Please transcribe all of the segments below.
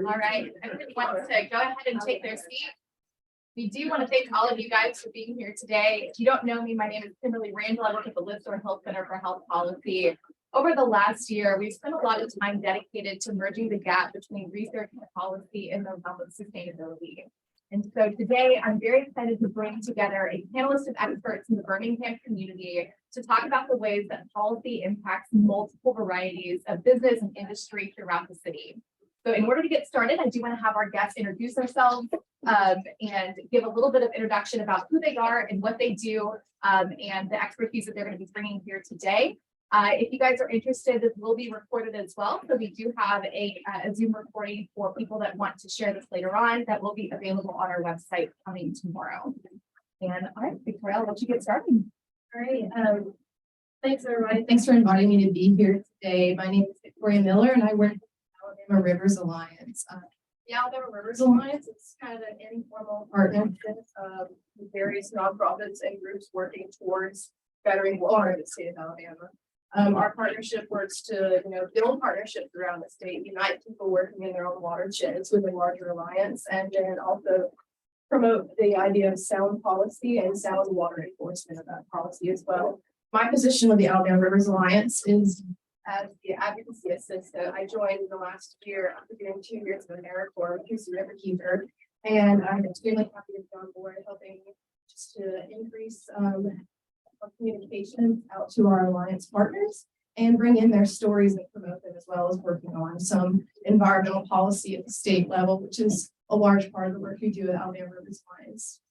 All right, everybody wants to go ahead and take their seat. We do want to thank all of you guys for being here today. If you don't know me, my name is Kimberly Randall. I work at the Lister Health Center for Health Policy. Over the last year, we've spent a lot of time dedicated to merging the gap between research and policy in the realm of sustainability. And so today, I'm very excited to bring together a panelist of experts in the Birmingham community to talk about the ways that policy impacts multiple varieties of business and industry throughout the city. So in order to get started, I do want to have our guests introduce themselves and give a little bit of introduction about who they are and what they do and the expertise that they're going to be bringing here today. If you guys are interested, this will be recorded as well. So we do have a Zoom recording for people that want to share this later on that will be available on our website coming tomorrow. And all right, Victoria, I'll let you get started. All right. Thanks, everybody. Thanks for inviting me to be here today. My name is Victoria Miller, and I work with the Alabama Rivers Alliance. The Alabama Rivers Alliance is kind of an informal partnership with various nonprofits and groups working towards bettering water in the state of Alabama. Our partnership works to, build partnerships around the state, unite people working in their own watersheds with a larger alliance, and then also promote the idea of sound policy and sound water enforcement of that policy as well. My position with the Alabama Rivers Alliance is as the advocacy assistant. I joined in the last year after doing 2 years of AmeriCorps with Houston River Keeper, and I'm extremely happy to be on board helping just to increase communications out to our alliance partners and bring in their stories and promote them, as well as working on some environmental policy at the state level, which is a large part of the work we do at Alabama Rivers Alliance.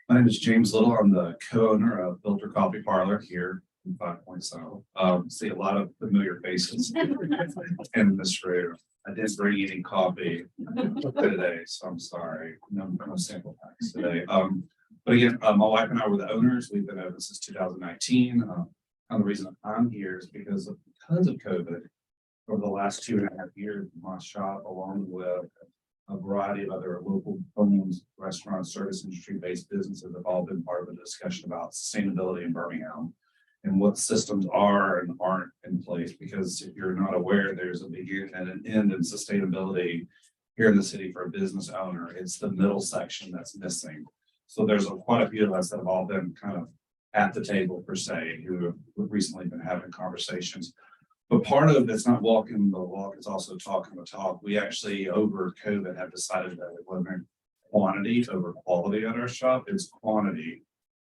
My name is James Little. I'm the co-owner of Filter Coffee Parlor here in 5.0. See a lot of familiar faces in this room. I didn't bring any coffee today, so I'm sorry. No sample packs today. But again, my wife and I were the owners. We've been open since 2019. And the reason I'm here is because of COVID. Over the last 2.5 years, my shop, along with a variety of other local homes, restaurants, service industry-based businesses, have all been part of a discussion about sustainability in Birmingham and what systems are and aren't in place. Because if you're not aware, there's a beginning and an end in sustainability here in the city for a business owner. It's the middle section that's missing. So there's quite a few of us that have all been kind of at the table per se, who have recently been having conversations. But part of it's not walking the walk, it's also talking the talk. We actually, over COVID, have decided that it wasn't quantity over quality at our shop, it's quantity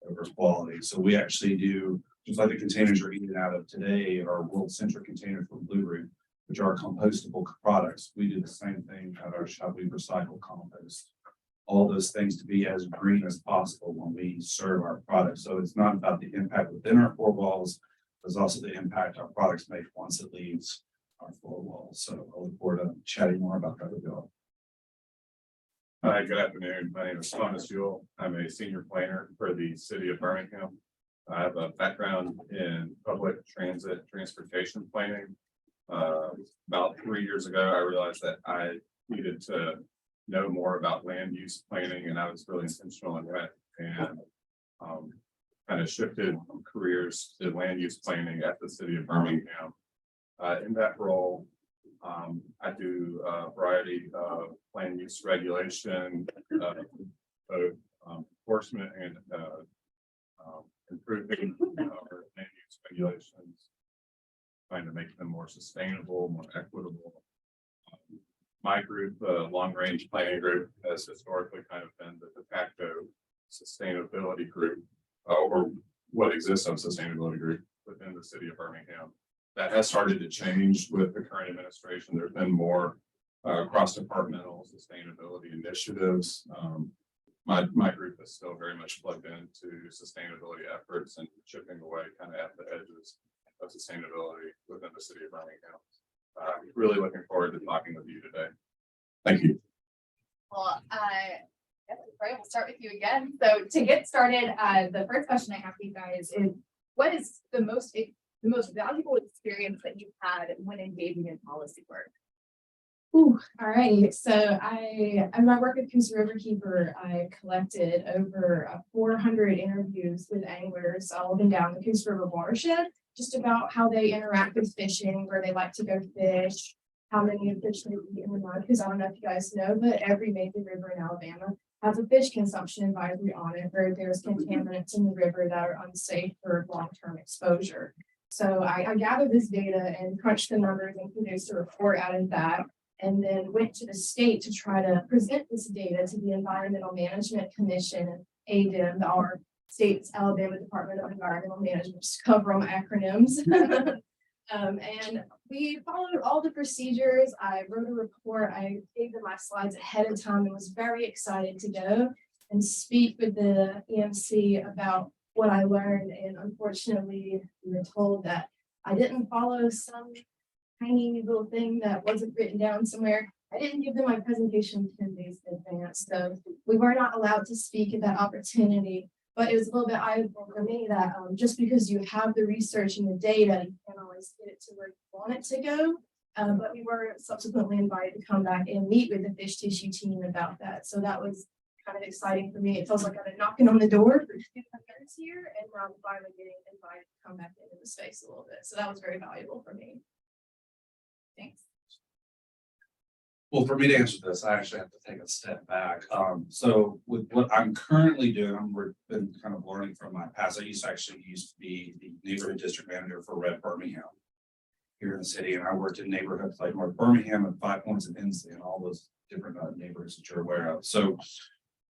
over quality. So we actually do, just like the containers you're eating out of today, are world-centric containers from Blue Root, which are compostable products. We do the same thing at our shop. We recycle compost. All those things to be as green as possible when we serve our products. So it's not about the impact within our four walls, there's also the impact our products make once it leaves our four walls. So I look forward to chatting more about that with you all. Hi, good afternoon. My name is Thomas Jewell. I'm a senior planner for the city of Birmingham. I have a background in public transportation planning. About 3 years ago, I realized that I needed to know more about land use planning, and I was really intentional in that, and kind of shifted careers to land use planning at the city of Birmingham. In that role, I do a variety of land use regulation, both enforcement and improving our land use regulations, trying to make them more sustainable, more equitable. My group, the long range planning group, has historically kind of been the de facto sustainability group, or what exists of sustainability group within the city of Birmingham. That has started to change with the current administration. There's been more cross-departmental sustainability initiatives. My group is still very much plugged into sustainability efforts and chipping away kind of at the edges of sustainability within the city of Birmingham. Really looking forward to talking with you today. Thank you. Well, Victoria, we'll start with you again. So to get started, the first question I have for you guys is, what is the most valuable experience that you've had when engaging in policy work? All right. So in my work at Houston River Keeper, I collected over 400 interviews with anglers all up and down the Houston River watershed, just about how they interact with fishing, where they like to go fish, how many of fish they eat in the month, because I don't know if you guys know, but every major river in Alabama has a fish consumption advisory on it, where there's contaminants in the river that are unsafe for long-term exposure. So I gathered this data and crunched the numbers and produced a report out of that. And then went to the state to try to present this data to the Environmental Management Commission and ADEM, our state's Alabama Department of Environmental Management, just cover them acronyms. And we followed all the procedures. I wrote a report. I gave them my slides ahead of time and was very excited to go and speak with the EMC about what I learned. And unfortunately, we were told that I didn't follow some tiny little thing that wasn't written down somewhere. I didn't give them my presentation 10 days in advance, so we were not allowed to speak at that opportunity. But it was a little bit eye-opening for me that just because you have the research and the data, you can't always get it to where you want it to go. But we were subsequently invited to come back and meet with the fish tissue team about that. So that was kind of exciting for me. It feels like I've been knocking on the door for 2 years here, and now I'm finally getting invited to come back into the space a little bit. So that was very valuable for me. Thanks. Well, for me to answer this, I actually have to take a step back. So with what I'm currently doing, I've been kind of learning from my past. I used to be the neighborhood district manager for Red Birmingham here in the city. And I worked in neighborhoods like North Birmingham and 5 Points and Inslee and all those different neighborhoods that you're aware of. So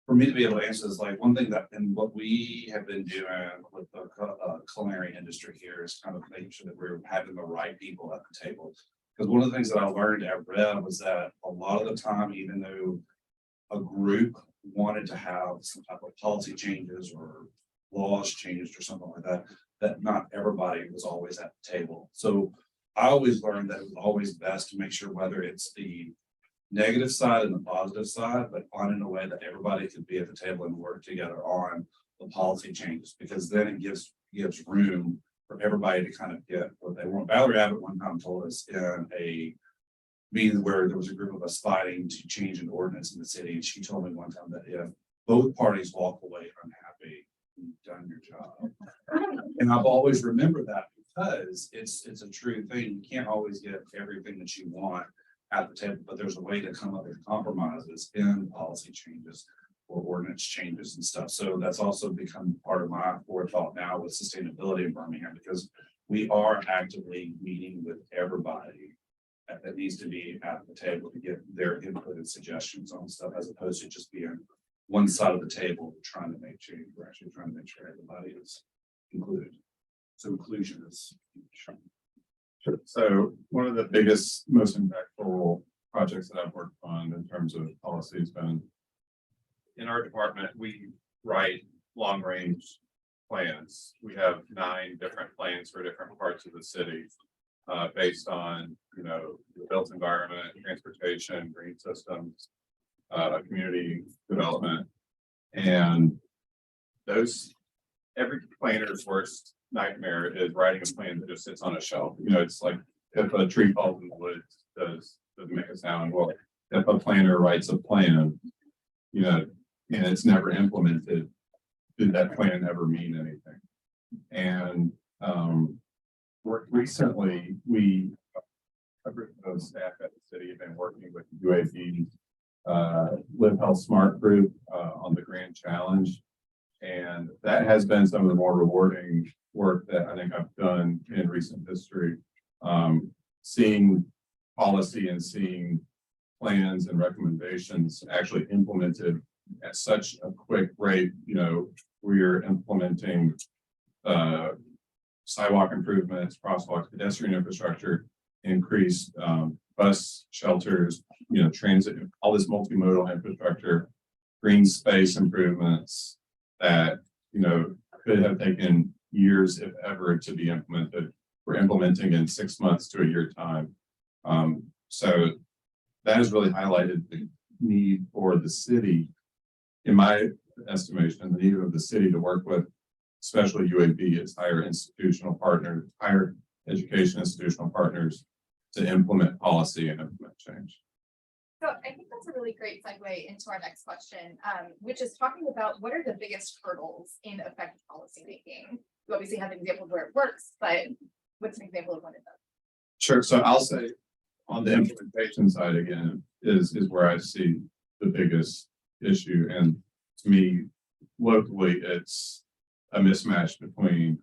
for me to be able to answer this, like one thing that, and what we have been doing with the culinary industry here is kind of making sure that we're having the right people at the table. Because one of the things that I learned at Red was that a lot of the time, even though a group wanted to have some type of policy changes or laws changed or something like that, that not everybody was always at the table. So I always learned that it was always best to make sure whether it's the negative side and the positive side, but finding a way that everybody could be at the table and work together on the policy changes, because then it gives room for everybody to kind of get what they want. Valerie Abbott one time told us in a meeting where there was a group of us fighting to change an ordinance in the city, and she told me one time that if both parties walk away unhappy, you've done your job. And I've always remembered that because it's a true thing. You can't always get everything that you want at the table, but there's a way to come up with compromises in policy changes or ordinance changes and stuff. So that's also become part of my forethought now with sustainability in Birmingham, because we are actively meeting with everybody that needs to be at the table to get their input and suggestions on stuff, as opposed to just being one side of the table trying to make change. We're actually trying to make sure everybody is included. So inclusion is. Sure. So one of the biggest, most impactful projects that I've worked on in terms of policy has been in our department. We write long range plans. We have 9 different plans for different parts of the city based on, the built environment, transportation, green systems, community development. And every planner's worst nightmare is writing a plan that just sits on a shelf. It's like if a tree falls in the woods, doesn't make a sound. Well, if a planner writes a plan, and it's never implemented, did that plan ever mean anything? And recently, a group of staff at the city have been working with UAB Live Health Smart Group on the Grand Challenge. And that has been some of the more rewarding work that I think I've done in recent history. Seeing policy and seeing plans and recommendations actually implemented at such a quick rate. We're implementing sidewalk improvements, crosswalks, pedestrian infrastructure, increased bus shelters, transit, all this multimodal infrastructure, green space improvements that, could have taken years, if ever, to be implemented. We're implementing in 6 months to a year time. So that has really highlighted the need for the city, in my estimation, the need of the city to work with, especially UAB, its higher institutional partners, higher education institutional partners, to implement policy and implement change. So I think that's a really great segue into our next question, which is talking about what are the biggest hurdles in effective policy making? You obviously have examples where it works, but what's an example of one of those? Sure. So I'll say On the implementation side, again, is where I see the biggest issue. And to me, locally, it's a mismatch between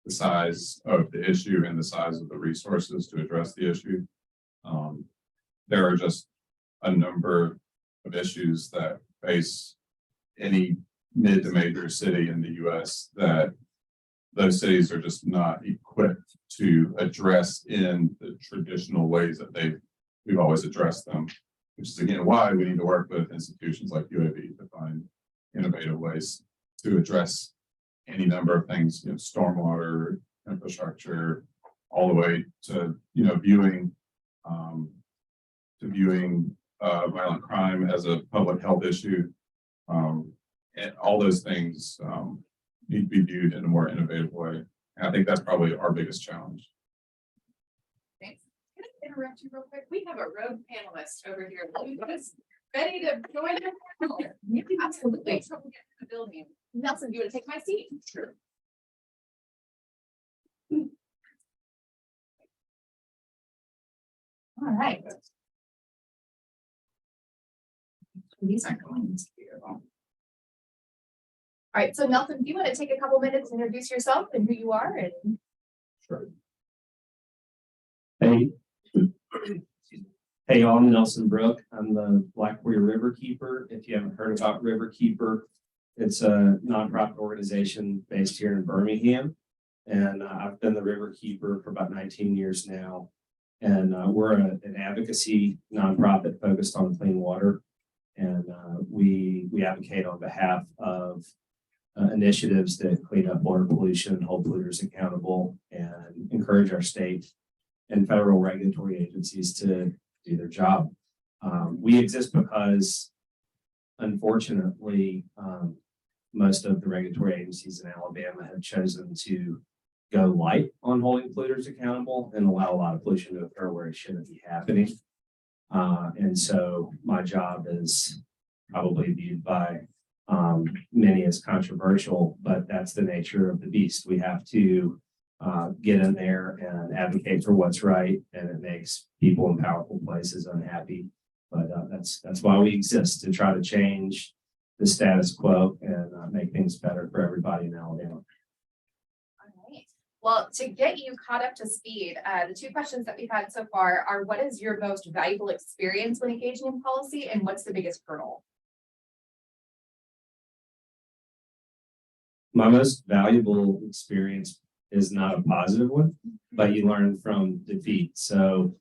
the size of the issue and the size of the resources to address the issue. There are just a number of issues that face any mid to major city in the US that those cities are just not equipped to address in the traditional ways that we've always addressed them, which is again why we need to work with institutions like UAB to find innovative ways to address any number of things, stormwater, infrastructure, all the way to viewing violent crime as a public health issue. And all those things need to be viewed in a more innovative way. And I think that's probably our biggest challenge. Thanks. Can I interrupt you real quick? We have a rogue panelist over here. Who's ready to join the panel. Absolutely. Trouble getting in the building. Nelson, do you want to take my seat? Sure. All right. These aren't going to be at all. All right, so Nelson, do you want to take a couple minutes to introduce yourself and who you are? And Sure. Hey, hey, I'm Nelson Brook. I'm the Black Warrior River Keeper. If you haven't heard about River Keeper, it's a nonprofit organization based here in Birmingham. And I've been the River Keeper for about 19 years now. And we're an advocacy nonprofit focused on clean water. And we advocate on behalf of initiatives that clean up water pollution, hold polluters accountable, and encourage our state and federal regulatory agencies to do their job. We exist because, unfortunately, most of the regulatory agencies in Alabama have chosen to go light on holding polluters accountable and allow a lot of pollution to occur where it shouldn't be happening. And so my job is probably viewed by many as controversial, but that's the nature of the beast. We have to get in there and advocate for what's right, and it makes people in powerful places unhappy. But that's why we exist, to try to change the status quo and make things better for everybody in Alabama. all right. Well, to get you caught up to speed, the two questions that we've had so far are: what is your most valuable experience when engaging in policy, and what's the biggest hurdle? My most valuable experience is not a positive one, but you learn from defeat. So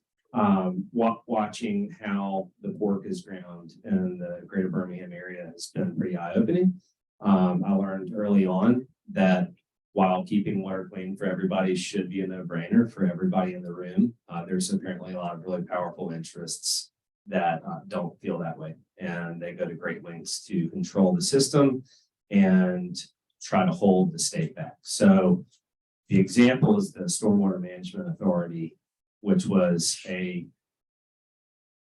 watching how the pork is ground in the greater Birmingham area has been pretty eye-opening. I learned early on that while keeping water clean for everybody should be a no-brainer for everybody in the room, there's apparently a lot of really powerful interests that don't feel that way. And they go to great lengths to control the system and try to hold the state back. So the example is the Stormwater Management Authority, which was a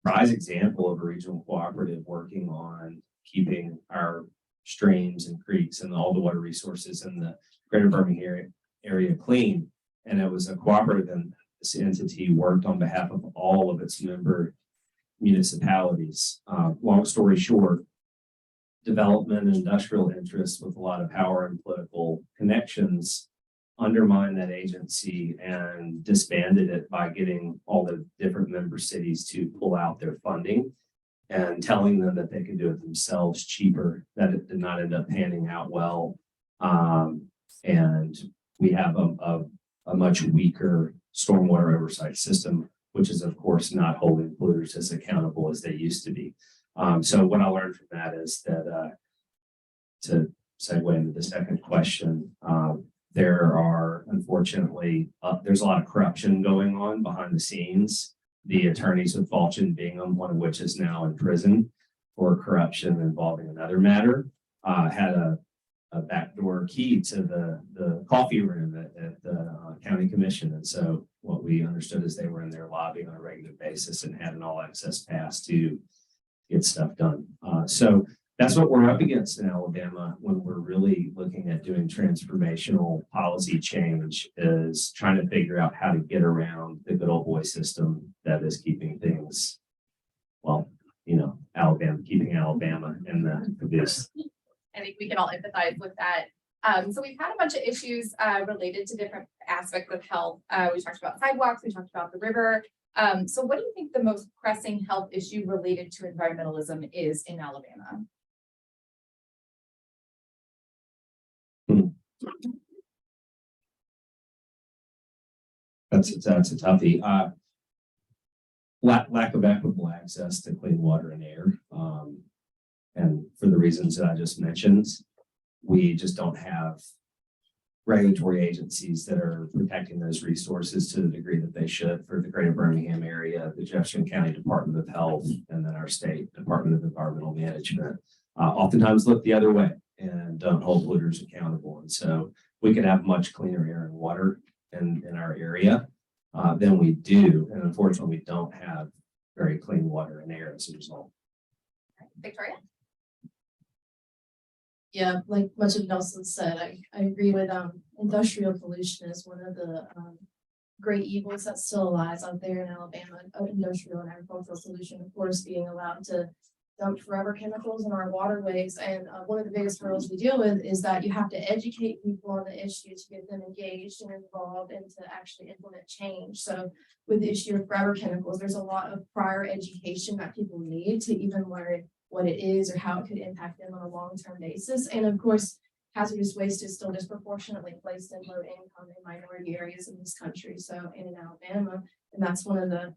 prize example of a regional cooperative working on keeping our streams and creeks and all the water resources in the greater Birmingham area clean. And it was a cooperative, and this entity worked on behalf of all of its member municipalities. Long story short, development and industrial interests with a lot of power and political connections undermined that agency and disbanded it by getting all the different member cities to pull out their funding and telling them that they could do it themselves cheaper, that it did not end up panning out well. And we have a much weaker stormwater oversight system, which is of course not holding polluters as accountable as they used to be. So what I learned from that is that to segue into the second question, there are unfortunately, there's a lot of corruption going on behind the scenes. The attorneys with Balch and Bingham, one of which is now in prison for corruption involving another matter, had a backdoor key to the coffee room at the county commission. And so what we understood is they were in there lobbying on a regular basis and had an all access pass to get stuff done. So that's what we're up against in Alabama when we're really looking at doing transformational policy change, is trying to figure out how to get around the good old boy system that is keeping things, well, keeping Alabama in the caboose. I think we can all empathize with that. So we've had a bunch of issues related to different aspects of health. We talked about sidewalks, we talked about the river. So what do you think the most pressing health issue related to environmentalism is in Alabama? That's a toughie. Lack of equitable access to clean water and air. And for the reasons that I just mentioned, we just don't have regulatory agencies that are protecting those resources to the degree that they should for the greater Birmingham area, the Jefferson County Department of Health, and then our state Department of Environmental Management. Oftentimes look the other way and don't hold polluters accountable. And so we could have much cleaner air and water in our area than we do. And unfortunately, we don't have very clean water and air as a result. Victoria? Yeah, like much of Nelson said, I agree with industrial pollution is one of the great evils that still lies out there in Alabama. Industrial and agricultural pollution, of course, being allowed to dump forever chemicals in our waterways. And one of the biggest hurdles we deal with is that you have to educate people on the issue to get them engaged and involved and to actually implement change. So with the issue of forever chemicals, there's a lot of prior education that people need to even learn what it is or how it could impact them on a long-term basis. And of course, hazardous waste is still disproportionately placed in low income and minority areas in this country. So and in Alabama, and that's one of the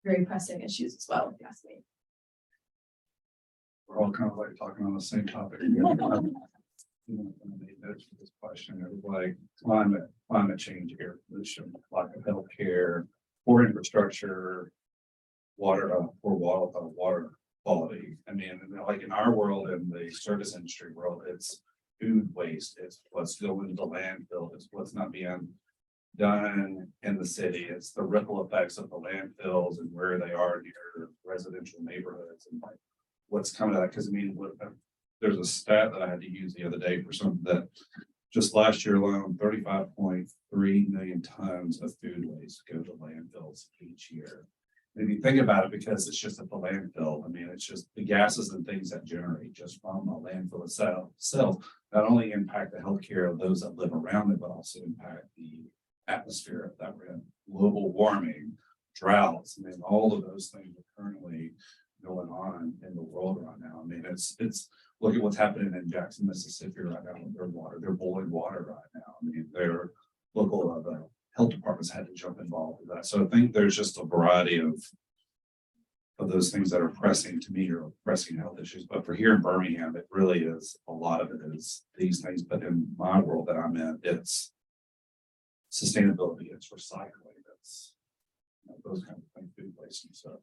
very pressing issues as well, if you ask me. We're all kind of like talking on the same topic. Notes for this question. It was like climate change, air pollution, lack of healthcare, poor infrastructure, water quality. I mean, like in our world, in the service industry world, it's food waste. It's what's going to the landfill. It's what's not being done in the city. It's the ripple effects of the landfills and where they are near residential neighborhoods and like what's coming to that. Because I mean, there's a stat that I had to use the other day for something that just last year alone, 35.3 million tons of food waste go to landfills each year. If you think about it, because it's just at the landfill, I mean, it's just the gases and things that generate just from the landfill itself not only impact the healthcare of those that live around it, but also impact the atmosphere that we're in. Global warming, droughts, I mean, all of those things are currently going on in the world right now. I mean, it's look at what's happening in Jackson, Mississippi right now with their water. They're boiling water right now. I mean, their local health departments had to jump involved with that. So I think there's just a variety of those things that are pressing to me or pressing health issues. But for here in Birmingham, it really is a lot of it is these things. But in my world that I'm in, it's sustainability, it's recycling, it's those kind of things, food waste and stuff.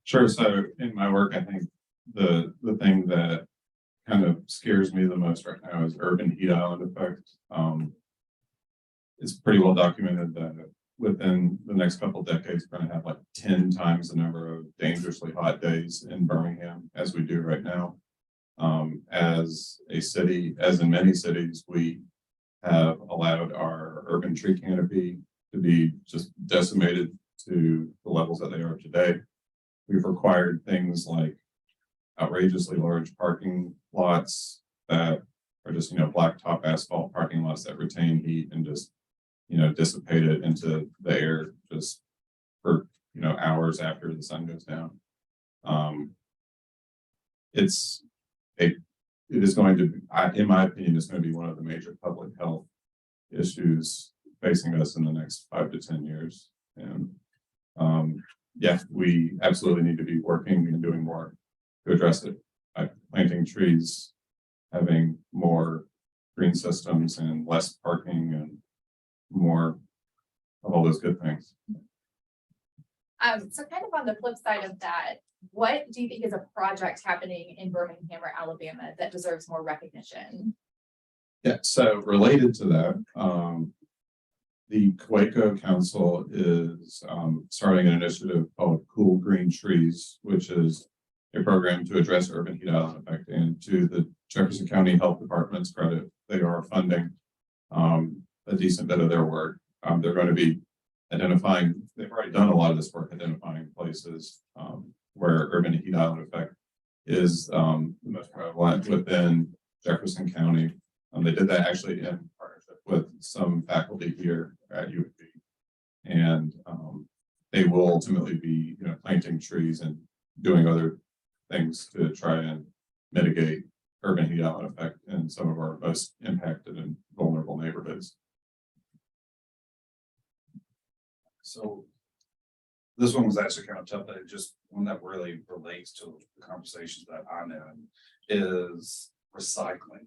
Sure. So in my work, I think the thing that kind of scares me the most right now is urban heat island effect. It's pretty well documented that within the next couple of decades, we're going to have like 10 times the number of dangerously hot days in Birmingham as we do right now. As a city, as in many cities, we have allowed our urban tree canopy to be just decimated to the levels that they are today. We've required things like outrageously large parking lots that are just, blacktop asphalt parking lots that retain heat and just, dissipate it into the air just for, hours after the sun goes down. It is going to be, in my opinion, it's going to be one of the major public health issues facing us in the next 5 to 10 years. And yeah, we absolutely need to be working and doing more to address it by planting trees, having more green systems and less parking and more of all those good things. So kind of on the flip side of that, what do you think is a project happening in Birmingham or Alabama that deserves more recognition? Yeah, so related to that, the Quaco Council is starting an initiative called Cool Green Trees, which is a program to address urban heat island effect, and to the Jefferson County Health Department's credit, they are funding a decent bit of their work. They're going to be identifying, they've already done a lot of this work, identifying places where urban heat island effect is the most prevalent within Jefferson County. They did that actually in partnership with some faculty here at U of B, and they will ultimately be, planting trees and doing other things to try and mitigate urban heat island effect in some of our most impacted and vulnerable neighborhoods. So this one was actually kind of tough, but it just one that really relates to the conversations that I'm in is recycling.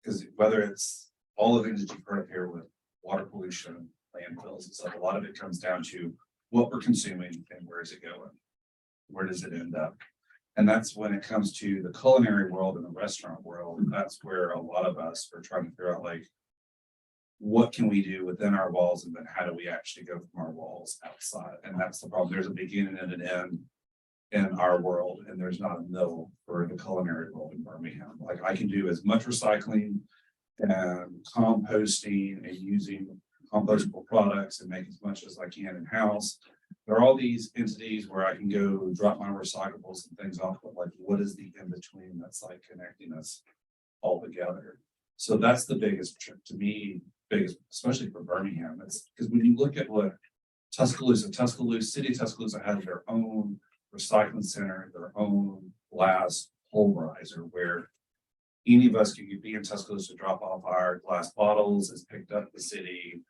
Because whether it's all the things that you've heard here with water pollution, landfills and stuff, a lot of it comes down to what we're consuming and where is it going? Where does it end up? And that's when it comes to the culinary world and the restaurant world. That's where a lot of us are trying to figure out, like, what can we do within our walls, and then how do we actually go from our walls outside? And that's the problem. There's a beginning and an end in our world, and there's not a middle for the culinary world in Birmingham. Like, I can do as much recycling and composting and using compostable products and make as much as I can in-house. There are all these entities where I can go drop my recyclables and things off, but like, what is the in-between that's like connecting us all together? So that's the biggest trick to me, biggest, especially for Birmingham. It's because when you look at what City of Tuscaloosa has their own recycling center, their own glass pulverizer, where any of us can be in Tuscaloosa, drop off our glass bottles, is picked up the city,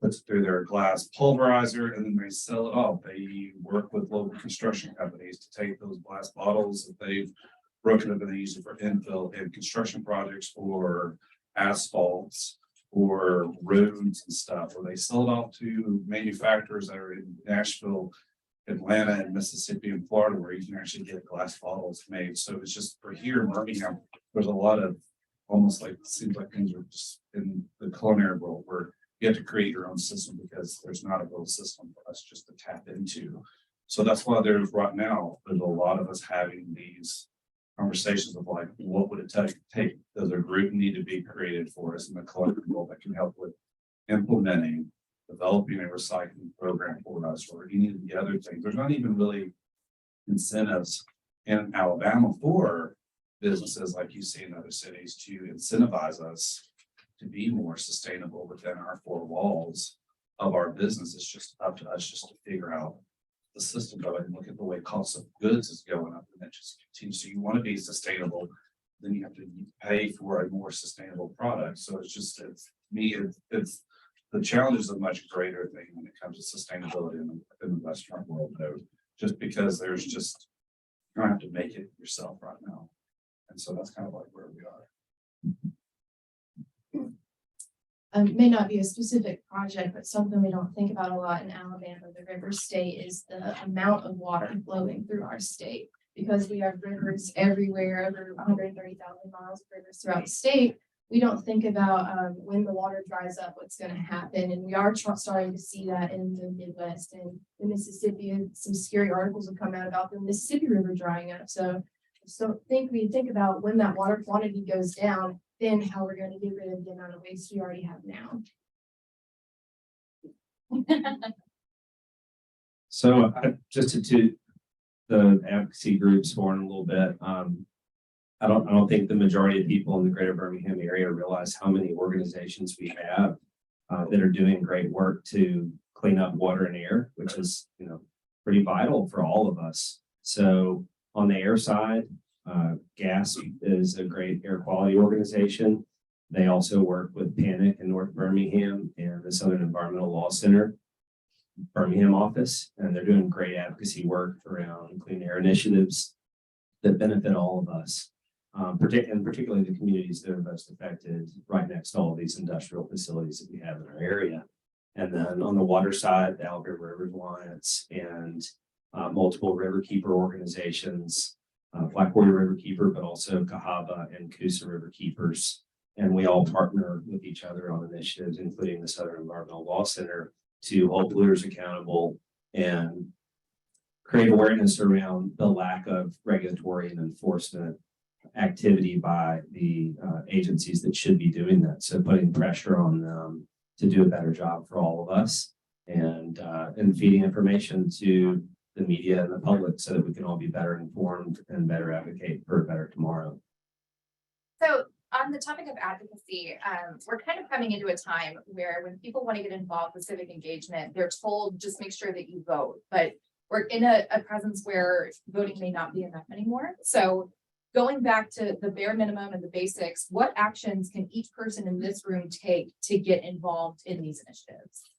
puts it through their glass pulverizer, and then they sell it off. They work with local construction companies to take those glass bottles that they've broken up and they use it for infill in construction projects or asphalts or roads and stuff, or they sell it off to manufacturers that are in Nashville, Atlanta, and Mississippi and Florida, where you can actually get glass bottles made. So it's just for here in Birmingham, there's a lot of almost like, it seems like things are just in the culinary world where you have to create your own system because there's not a real system for us just to tap into. So that's why there's right now, there's a lot of us having these conversations of like, what would it take? Does a group need to be created for us in the culinary world that can help with implementing, developing a recycling program for us, or any of the other things? There's not even really incentives in Alabama for businesses like you see in other cities to incentivize us to be more sustainable within our four walls of our business. It's just up to us just to figure out the system of it and look at the way cost of goods is going up, and that just continues. So you want to be sustainable, then you have to pay for a more sustainable product. So it's the challenge is a much greater thing when it comes to sustainability in the restaurant world, though, just because you don't have to make it yourself right now. And so that's kind of like where we are. May not be a specific project, but something we don't think about a lot in Alabama, the river state, is the amount of water flowing through our state. Because we have rivers everywhere, over 130,000 miles of rivers throughout the state. We don't think about when the water dries up, what's going to happen. And we are starting to see that in the Midwest and the Mississippi. And some scary articles have come out about the Mississippi River drying up. So we think about when that water quantity goes down, then how we're going to get rid of the amount of waste we already have now. So just to the advocacy groups horn a little bit. I don't think the majority of people in the greater Birmingham area realize how many organizations we have that are doing great work to clean up water and air, which is, pretty vital for all of us. So on the air side, GAS is a great air quality organization. They also work with PANIC in North Birmingham and the Southern Environmental Law Center Birmingham office, and they're doing great advocacy work around clean air initiatives that benefit all of us, particularly the communities that are most affected right next to all of these industrial facilities that we have in our area. And then on the water side, the Alabama Rivers Alliance and multiple riverkeeper organizations, Black Warrior Riverkeeper, but also Cahaba and Coosa Riverkeepers. And we all partner with each other on initiatives, including the Southern Environmental Law Center, to hold polluters accountable and create awareness around the lack of regulatory and enforcement activity by the agencies that should be doing that. So putting pressure on them to do a better job for all of us and feeding information to the media and the public so that we can all be better informed and better advocate for a better tomorrow. So on the topic of advocacy, we're kind of coming into a time where when people want to get involved with civic engagement, they're told just make sure that you vote. But we're in a presence where voting may not be enough anymore. So going back to the bare minimum and the basics, what actions can each person in this room take to get involved in these initiatives?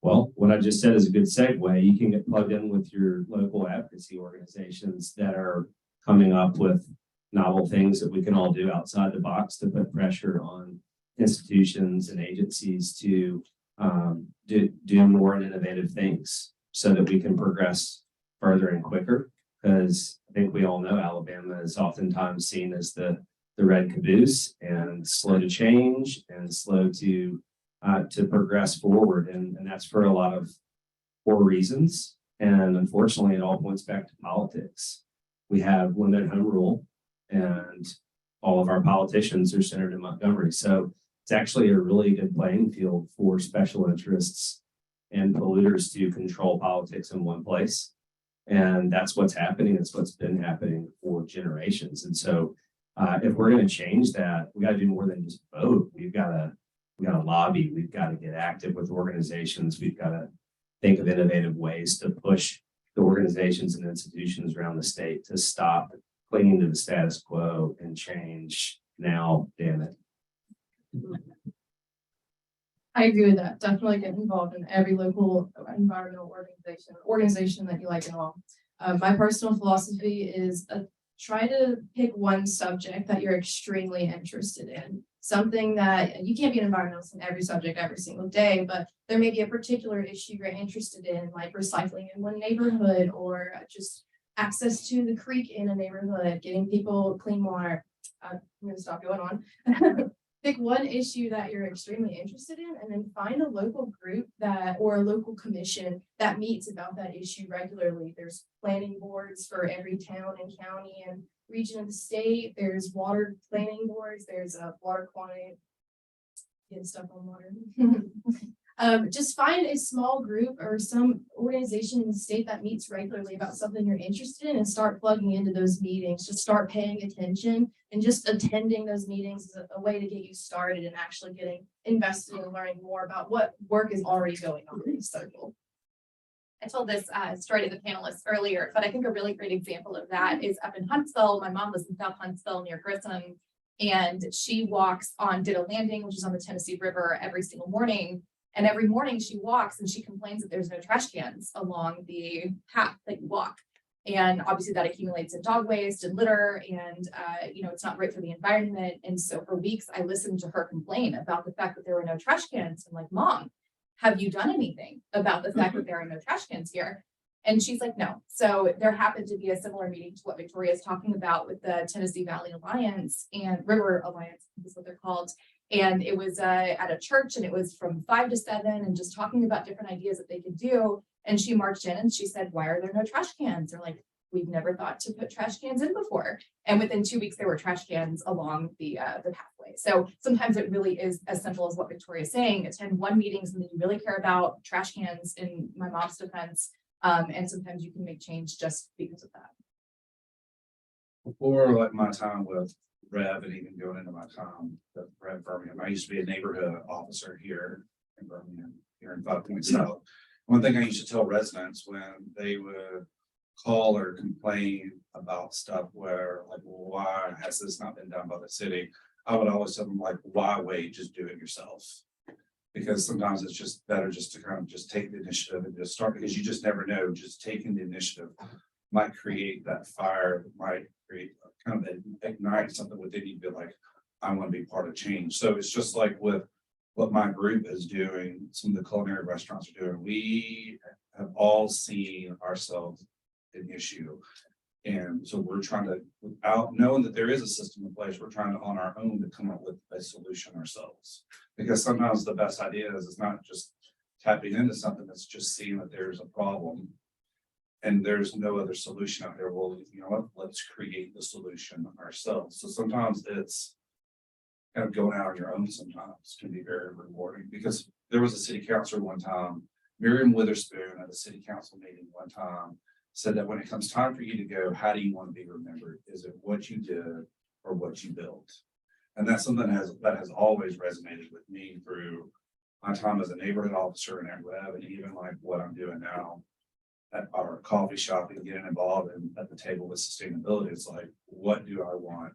Well, what I just said is a good segue. You can get plugged in with your local advocacy organizations that are coming up with novel things that we can all do outside the box to put pressure on institutions and agencies to do more and innovative things so that we can progress further and quicker. Because I think we all know Alabama is oftentimes seen as the red caboose and slow to change and slow to progress forward. And that's for a lot of poor reasons. And unfortunately, it all points back to politics. We have limited home rule and all of our politicians are centered in Montgomery. So it's actually a really good playing field for special interests and polluters to control politics in one place. And that's what's happening. It's what's been happening for generations. And so if we're going to change that, we got to do more than just vote. We got to lobby. We've got to get active with organizations. We've got to think of innovative ways to push the organizations and institutions around the state to stop clinging to the status quo and change now, damn it. I agree with that. Definitely get involved in every local environmental organization that you like involved. My personal philosophy is try to pick one subject that you're extremely interested in. Something that you can't be an environmentalist in every subject every single day, but there may be a particular issue you're interested in, like recycling in one neighborhood or just access to the creek in a neighborhood, getting people clean water. I'm going to stop going on. Pick one issue that you're extremely interested in and then find a local group or a local commission that meets about that issue regularly. There's planning boards for every town and county and region of the state. There's water planning boards. There's a water quantity. Get stuff on water. Just find a small group or some organization in the state that meets regularly about something you're interested in and start plugging into those meetings. Just start paying attention and just attending those meetings is a way to get you started and actually getting invested in learning more about what work is already going on in the circle. I told this story to the panelists earlier, but I think a really great example of that is up in Huntsville. My mom lives in South Huntsville near Grissom, and she walks on Ditto Landing, which is on the Tennessee River, every single morning. And every morning she walks and she complains that there's no trash cans along the path that you walk. And obviously that accumulates in dog waste and litter and, it's not great for the environment. And so for weeks I listened to her complain about the fact that there were no trash cans. I'm like, Mom, have you done anything about the fact that there are no trash cans here? And she's like, no. So there happened to be a similar meeting to what Victoria is talking about with the Tennessee Valley Alliance and River Alliance is what they're called. And it was at a church and it was from 5 to 7 and just talking about different ideas that they could do. And she marched in and she said, why are there no trash cans? They're like, we've never thought to put trash cans in before. And within 2 weeks, there were trash cans along the pathway. So sometimes it really is as simple as what Victoria is saying. Attend one meeting something you really care about, trash cans in my mom's defense. And sometimes you can make change just because of that. Before like my time with Rev and even going into my time with Rev Birmingham, I used to be a neighborhood officer here in Birmingham, here in 5 Point South. One thing I used to tell residents when they would call or complain about stuff where like, well, why has this not been done by the city? I would always tell them like, why wait, just do it yourself. Because sometimes it's just better just to kind of just take the initiative and just start, because you just never know, just taking the initiative might create that fire, might create kind of ignite something within you, be like, I want to be part of change. So it's just like with what my group is doing, some of the culinary restaurants are doing, we have all seen ourselves an issue. And so we're trying to, without knowing that there is a system in place, we're trying to on our own to come up with a solution ourselves. Because sometimes the best idea is it's not just tapping into something, that's just seeing that there's a problem And there's no other solution out there. Well, you know what, let's create the solution ourselves. So sometimes it's kind of going out on your own sometimes can be very rewarding, because there was a city councilor one time, Miriam Witherspoon at a city council meeting one time said that when it comes time for you to go, how do you want to be remembered? Is it what you did or what you built? And that's something that has always resonated with me through my time as a neighborhood officer in Rev, and even like what I'm doing now at our coffee shop and getting involved in at the table with sustainability. It's like, what do I want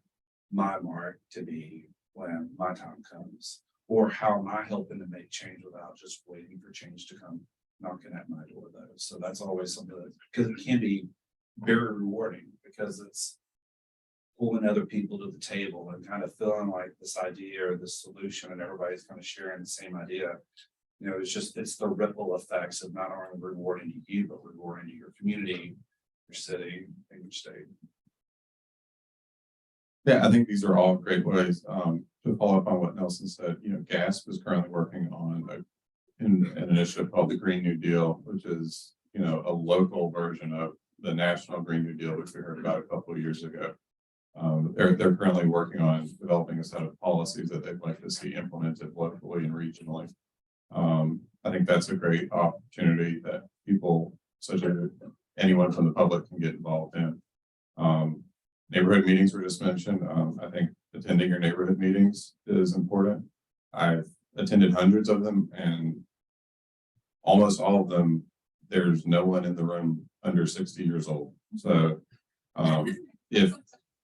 my mark to be when my time comes? Or how am I helping to make change without just waiting for change to come knocking at my door though? So that's always something that, because it can be very rewarding, because it's pulling other people to the table and kind of feeling like this idea or this solution and everybody's kind of sharing the same idea. You know, it's the ripple effects of not only rewarding to you, but rewarding to your community, your city, and your state. Yeah, I think these are all great ways. To follow up on what Nelson said, you know, GASP is currently working on an initiative called the Green New Deal, which is, you know, a local version of the National Green New Deal, which we heard about a couple of years ago. They're currently working on developing a set of policies that they'd like to see implemented locally and regionally. I think that's a great opportunity that people, such as anyone from the public, can get involved in. Neighborhood meetings were just mentioned. I think attending your neighborhood meetings is important. I've attended hundreds of them, and almost all of them, there's no one in the room under 60 years old. So if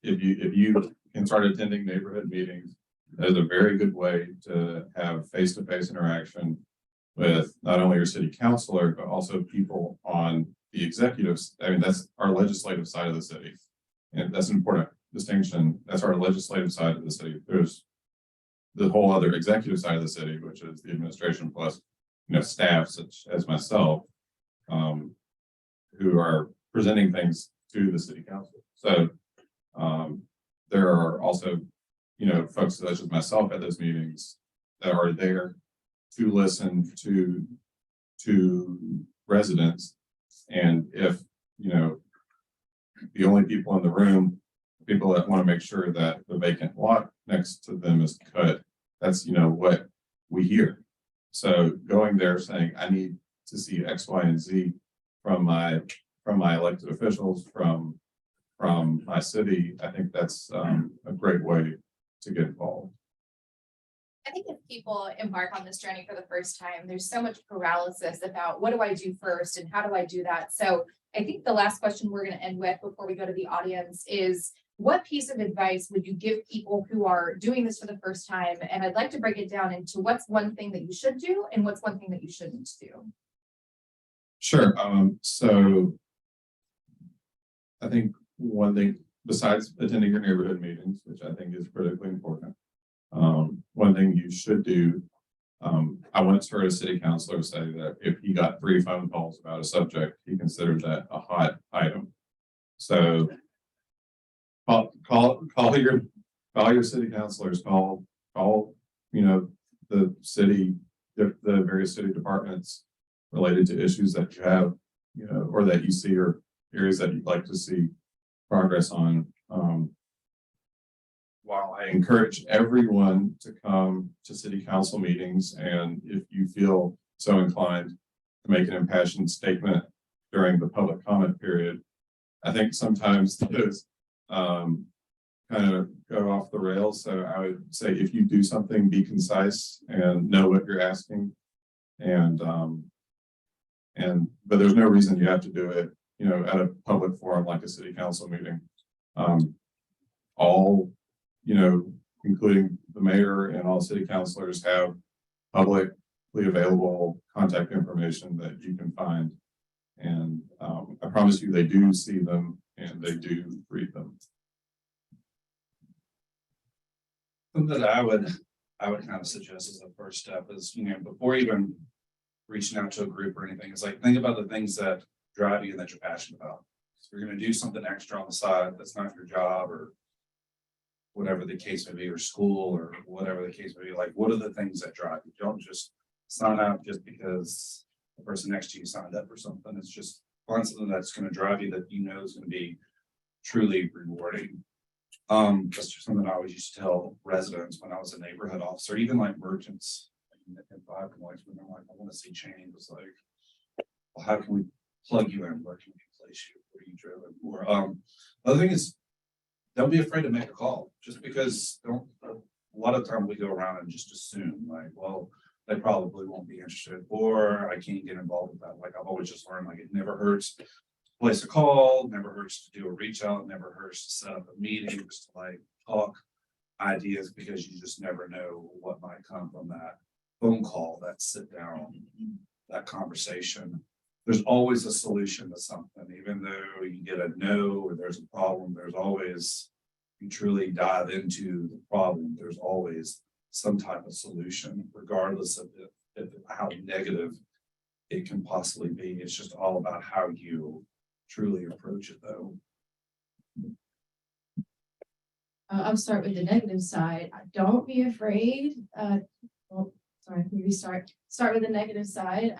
you can start attending neighborhood meetings, that is a very good way to have face-to-face interaction with not only your city councilor, but also people on the executives. I mean, that's our legislative side of the city. And that's an important distinction. That's our legislative side of the city. There's the whole other executive side of the city, which is the administration plus, you know, staff such as myself, who are presenting things to the city council. So there are also, you know, folks such as myself at those meetings that are there to listen to residents. And if, you know, the only people in the room, people that want to make sure that the vacant lot next to them is cut, that's, you know, what we hear. So going there saying, I need to see X, Y, and Z from my elected officials, from my city, I think that's a great way to get involved. I think if people embark on this journey for the first time, there's so much paralysis about what do I do first and how do I do that? So I think the last question we're going to end with before we go to the audience is, what piece of advice would you give people who are doing this for the first time? And I'd like to break it down into what's one thing that you should do and what's one thing that you shouldn't do. Sure. So I think one thing, besides attending your neighborhood meetings, which I think is critically important, one thing you should do, I once heard a city councilor say that if he got 3 phone calls about a subject, he considered that a hot item. So call your city councilors, call, you know, the various city departments related to issues that you have, you know, or that you see, or areas that you'd like to see progress on. While I encourage everyone to come to city council meetings, and if you feel so inclined to make an impassioned statement during the public comment period, I think sometimes those kind of go off the rails. So I would say, if you do something, be concise and know what you're asking. But there's no reason you have to do it, you know, at a public forum like a city council meeting. All, you know, including the mayor and all city councilors, have publicly available contact information that you can find. And I promise you, they do see them and they do read them. Something that I would kind of suggest as the first step is, you know, before even reaching out to a group or anything, it's like, think about the things that drive you and that you're passionate about. So you're going to do something extra on the side that's not your job or whatever the case may be, or school or whatever the case may be. Like, what are the things that drive you? Don't just sign up just because the person next to you signed up for something. It's just find something that's gonna drive you that you know is gonna be truly rewarding. That's just something I always used to tell residents when I was a neighborhood officer, even like merchants. In 5 Points, when they're like, I wanna see change, it's like, well, how can we plug you in? Where can we place you? Where are you driven? Or, the other thing is, don't be afraid to make a call, just because a lot of time we go around and just assume like, well, they probably won't be interested, or I can't get involved with that. Like I've always just learned, like it never hurts to place a call, never hurts to do a reach out, never hurts to set up a meeting, just to like talk ideas, because you just never know what might come from that phone call, that sit down, that conversation. There's always a solution to something, even though you get a no or there's a problem, there's always, you truly dive into the problem, there's always some type of solution, regardless of how negative it can possibly be. It's just all about how you truly approach it though. I'll start with the negative side. Don't be afraid. Well, sorry, maybe start with the negative side.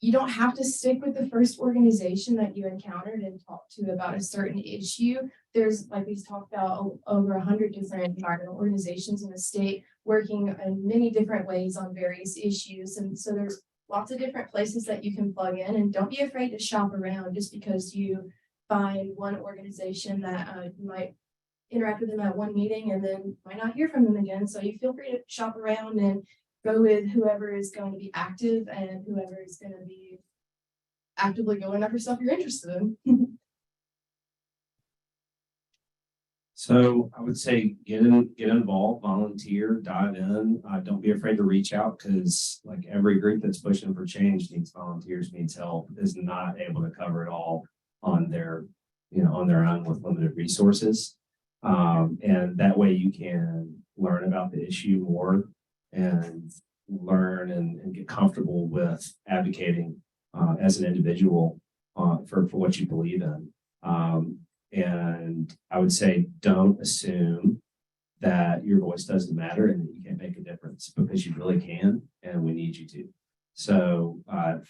You don't have to stick with the first organization that you encountered and talk to about a certain issue. There's, like we talked about, over 100 different environmental organizations in the state working in many different ways on various issues. And so there's lots of different places that you can plug in, and don't be afraid to shop around just because you find one organization that you might interact with them at one meeting and then might not hear from them again. So you feel free to shop around and go with whoever is going to be active and whoever is going to be actively going after stuff you're interested in. So I would say get involved, volunteer, dive in. Don't be afraid to reach out, because like every group that's pushing for change needs volunteers, needs help, is not able to cover it all on their own with limited resources. And that way you can learn about the issue more and learn and get comfortable with advocating as an individual for what you believe in. And I would say don't assume that your voice doesn't matter and that you can't make a difference, because you really can, and we need you to. So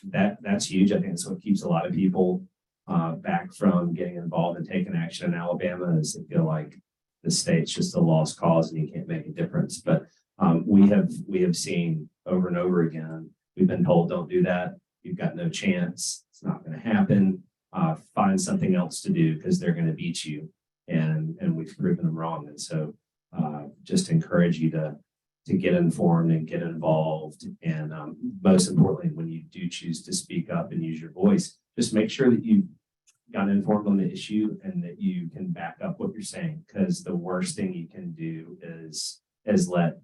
that's huge. I think that's what keeps a lot of people back from getting involved and taking action in Alabama, is they feel like the state's just a lost cause and you can't make a difference. But we have seen over and over again, we've been told, don't do that. You've got no chance. It's not going to happen. Find something else to do because they're going to beat you. And we've proven them wrong. And so just encourage you to get informed and get involved. And most importantly, when you do choose to speak up and use your voice, just make sure that you got informed on the issue and that you can back up what you're saying. Because the worst thing you can do is let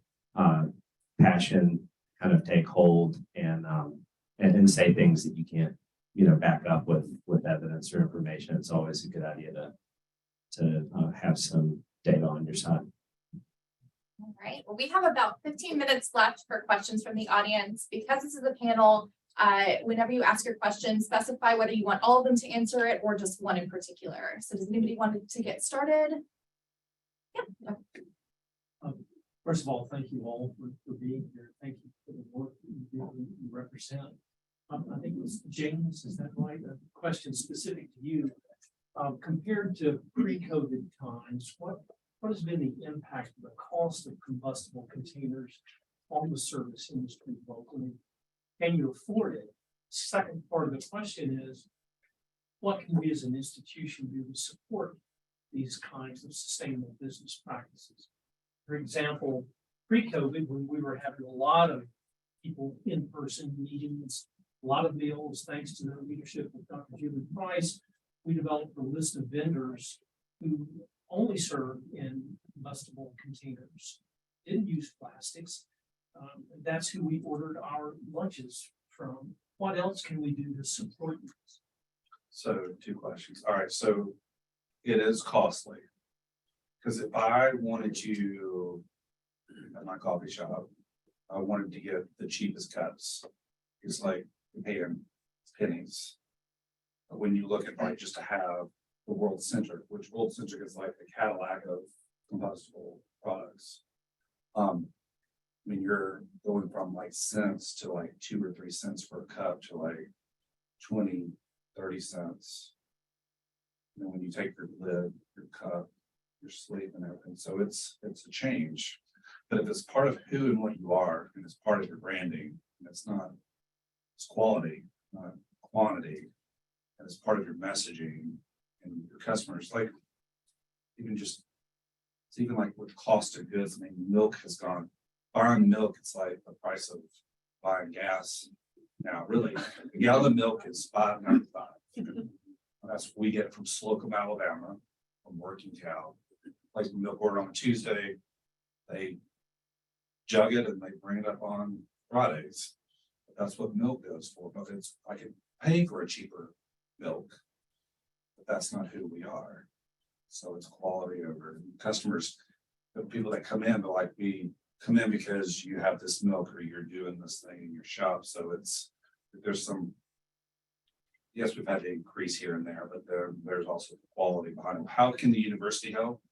passion kind of take hold and say things that you can't, back up with evidence or information. It's always a good idea to have some data on your side. All right, well, we have about 15 minutes left for questions from the audience. Because this is a panel, whenever you ask your question, specify whether you want all of them to answer it or just one in particular. So does anybody want to get started? Yeah. First of all, thank you all for being here. Thank you for the work that you represent. I think it was James, is that right? A question specific to you. Compared to pre-COVID times, what has been the impact of the cost of combustible containers on the service industry locally? Can you afford it? Second part of the question is, what can we as an institution do to support these kinds of sustainable business practices? For example, pre-COVID, when we were having a lot of people in-person meetings, a lot of meals, thanks to the leadership of Dr. Julie Price, we developed a list of vendors who only serve in combustible containers, didn't use plastics. That's who we ordered our lunches from. What else can we do to support this? So 2 questions. All right, so it is costly. Because if I wanted to, at my coffee shop, I wanted to get the cheapest cups. It's like you're paying pennies. But when you look at like just to have the World Centric, which World Centric is like the Cadillac of combustible products. I mean, you're going from like cents to like 2 or 3 cents per cup to like 20, 30 cents. And then when you take your lid, your cup, your sleeve and everything, so it's a change. But if it's part of who and what you are, and it's part of your branding, and it's quality, not quantity, and it's part of your messaging and your customers, like it's even like with cost of goods. I mean, milk has gone, buying milk, it's like the price of buying gas. Now, really, a gallon of milk is $5.95. That's we get from Slocum, Alabama, from Working Cow. Place the milk order on Tuesday, they jug it and they bring it up on Fridays. That's what milk goes for, but I can pay for a cheaper milk, but that's not who we are. So it's quality over customers. The people that come in, they're like, we come in because you have this milk or you're doing this thing in your shop. So there's some, yes, we've had to increase here and there, but there's also quality behind it. How can the university help?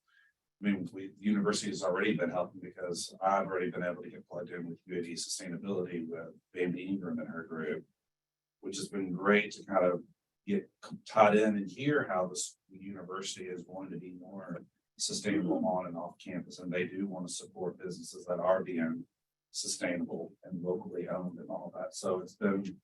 I mean, the university has already been helping because I've already been able to get plugged in with UAD sustainability with Baby Ingram and her group, which has been great to kind of get tied in and hear how the university is wanting to be more sustainable on and off campus. And they do want to support businesses that are being sustainable and locally owned and all that. So it's been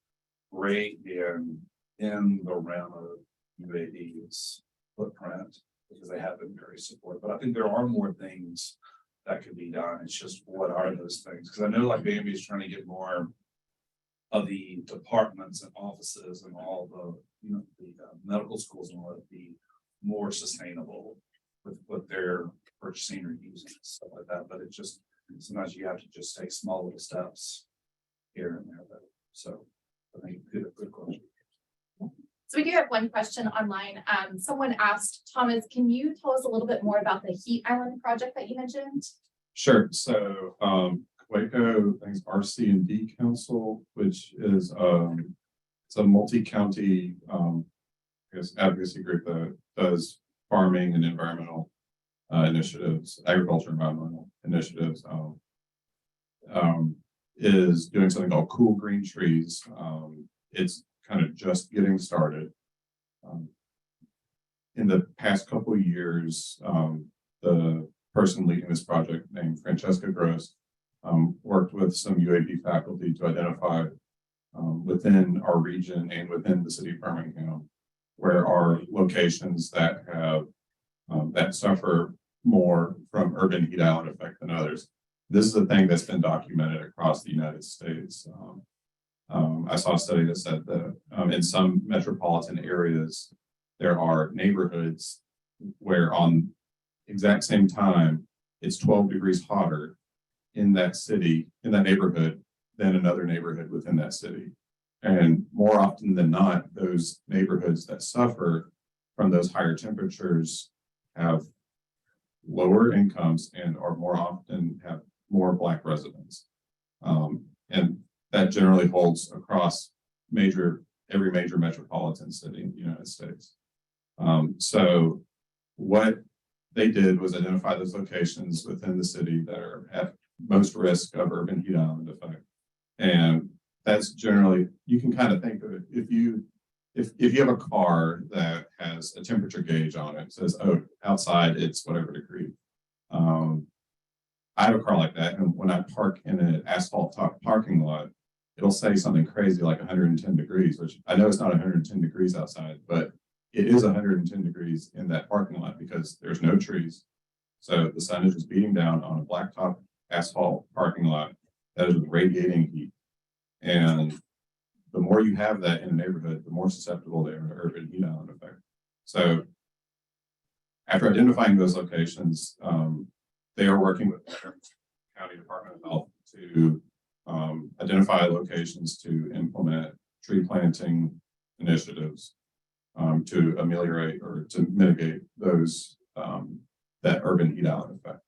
great being in the realm of UAD's footprint, because they have been very supportive. But I think there are more things that could be done. It's just, what are those things? Because I know like Bambi is trying to get more of the departments and offices and all the, the medical schools and all that be more sustainable with what they're purchasing or using and stuff like that. But it's just, sometimes you have to just take small little steps here and there. So I think good question. So we do have one question online. Someone asked, Thomas, can you tell us a little bit more about the Heat Island project that you mentioned? Sure. So Waco, I think it's RC&D Council, which is it's a multi-county advocacy group that does farming and environmental initiatives, agriculture environmental initiatives. Is doing something called Cool Green Trees. It's kind of just getting started. In the past couple of years, the person leading this project, named Francesca Gross, worked with some UAB faculty to identify within our region and within the city of Birmingham where are locations that have that suffer more from urban heat island effect than others. This is a thing that's been documented across the United States. I saw a study that said that in some metropolitan areas, there are neighborhoods where on exact same time, it's 12 degrees hotter in that city, in that neighborhood, than another neighborhood within that city. And more often than not, those neighborhoods that suffer from those higher temperatures have lower incomes and are more often have more Black residents. And that generally holds across every major metropolitan city in the United States. So what they did was identify those locations within the city that are at most risk of urban heat island effect. And that's generally, you can kind of think of it, if you have a car that has a temperature gauge on it, says, oh, outside it's whatever degree. I have a car like that, and when I park in an asphalt top parking lot, it'll say something crazy like 110 degrees, which I know it's not 110 degrees outside, but it is 110 degrees in that parking lot because there's no trees. So the sun is just beating down on a blacktop asphalt parking lot that is radiating heat. And the more you have that in a neighborhood, the more susceptible they are to urban heat island effect. So after identifying those locations, they are working with the County Department of Health to identify locations to implement tree planting initiatives to ameliorate or to mitigate those that urban heat island effect.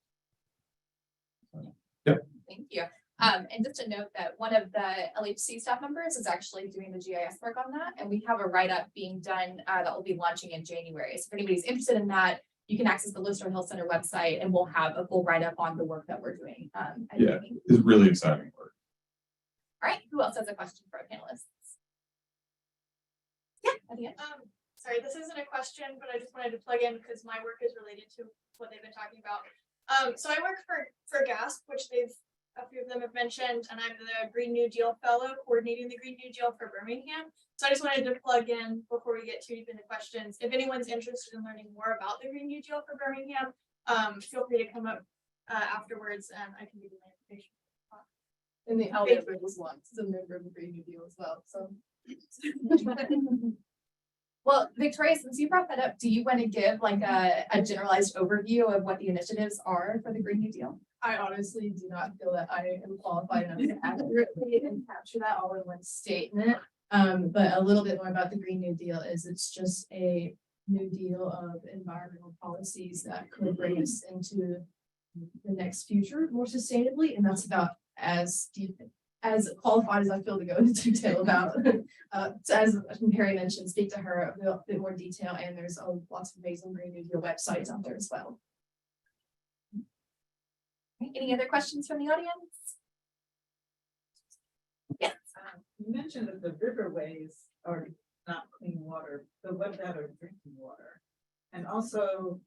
Yep. Thank you. And just to note that one of the LHC staff members is actually doing the GIS work on that, and we have a write-up being done that will be launching in January. So if anybody's interested in that, you can access the Lister Hill Center website, and we'll have a full write-up on the work that we're doing. Yeah, it's really exciting work. All right, who else has a question for our panelists? Sorry, this isn't a question, but I just wanted to plug in because my work is related to what they've been talking about. So I work for GASP, which a few of them have mentioned, and I'm the Green New Deal Fellow coordinating the Green New Deal for Birmingham. So I just wanted to plug in before we get too deep into questions. If anyone's interested in learning more about the Green New Deal for Birmingham, feel free to come up afterwards and I can give you my information. And the Alabama Rivers Alliance is a member of the Green New Deal as well, so. Well, Victoria, since you brought that up, do you want to give like a generalized overview of what the initiatives are for the Green New Deal? I honestly do not feel that I am qualified enough to accurately and capture that all in one statement. But a little bit more about the Green New Deal is it's just a new deal of environmental policies that could bring us into the next future more sustainably, and that's about as deep, as qualified as I feel to go into detail about. So as Harry mentioned, speak to her a bit more detail, and there's lots of amazing Green New Deal websites out there as well. Any other questions from the audience? Yes. You mentioned that the riverways are not clean water, but what about our drinking water? And also,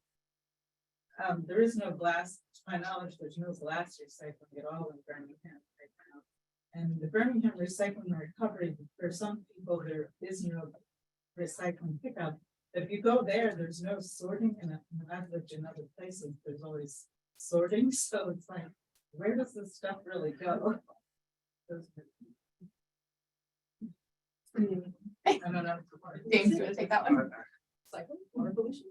there is no glass, to my knowledge, there's no glass recycling at all in Birmingham right now. And the Birmingham Recycling and Recovery, for some people, there is no recycling pickup. If you go there, there's no sorting, and I've lived in other places, there's always sorting, so it's like, where does this stuff really go? I don't know. James, do you want to take that one? Cycling, water pollution.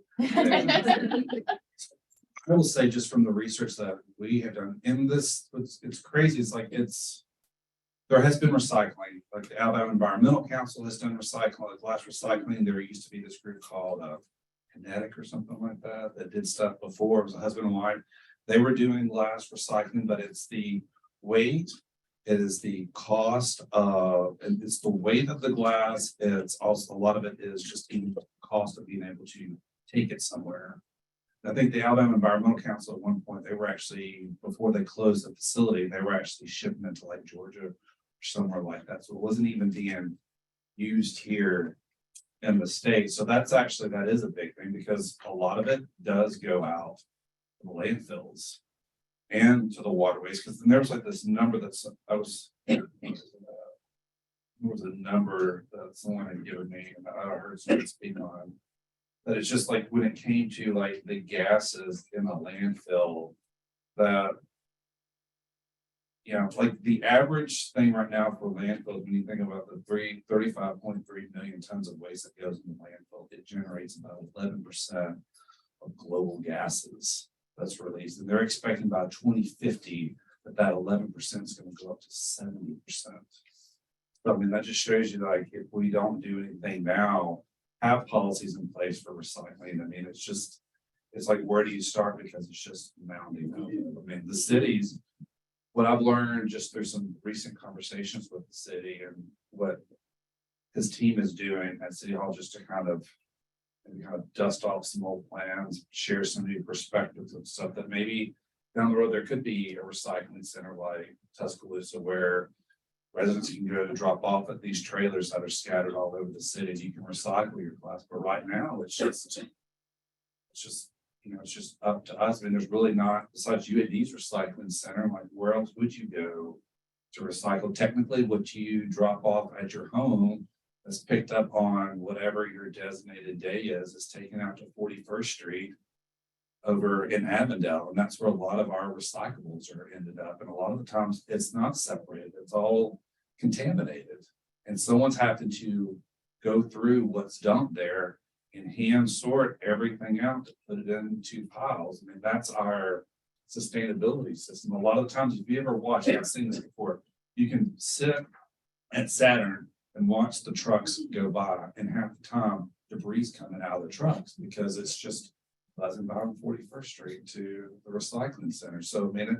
I will say just from the research that we have done in this, it's crazy. It's like there has been recycling, like the Alabama Environmental Council has done recycling, glass recycling. There used to be this group called Kinetic or something like that did stuff before. It was a husband and wife. They were doing glass recycling, but it's the weight, it is the cost of, and it's the weight of the glass. It's also, a lot of it is just even the cost of being able to take it somewhere. I think the Alabama Environmental Council at one point, they were actually, before they closed the facility, they were actually shipping it to like Georgia or somewhere like that. So it wasn't even being used here in the state. So that is a big thing because a lot of it does go out to the landfills and to the waterways. Because then there was like this number there was a number that someone had given me and I heard someone speak on. But it's just like when it came to like the gases in the landfill that, like the average thing right now for landfills, when you think about the 35.3 million tons of waste that goes in the landfill, it generates about 11% of global gases that's released. And they're expecting by 2050 that 11% is going to go up to 70%. So I mean, that just shows you like if we don't do anything now, have policies in place for recycling. I mean, it's like, where do you start? Because it's just mounting up. I mean, the cities, what I've learned just through some recent conversations with the city and what his team is doing at City Hall, just to kind of dust off some old plans, share some new perspectives of stuff that maybe down the road, there could be a recycling center like Tuscaloosa where residents can go to drop off at these trailers that are scattered all over the city. You can recycle your glass, but right now it's just up to us. I mean, there's really not, besides UAD's recycling center, like where else would you go to recycle? Technically, what you drop off at your home that's picked up on whatever your designated day is taken out to 41st Street over in Avondale, and that's where a lot of our recyclables are ended up. And a lot of the times it's not separated, it's all contaminated. And someone's having to go through what's dumped there and hand sort everything out to put it into piles. I mean, that's our sustainability system. A lot of the times, if you ever watch, I've seen this before, you can sit at Saturn and watch the trucks go by, and half the time debris coming out of the trucks because it's just buzzing by on 41st Street to the recycling center. So I mean,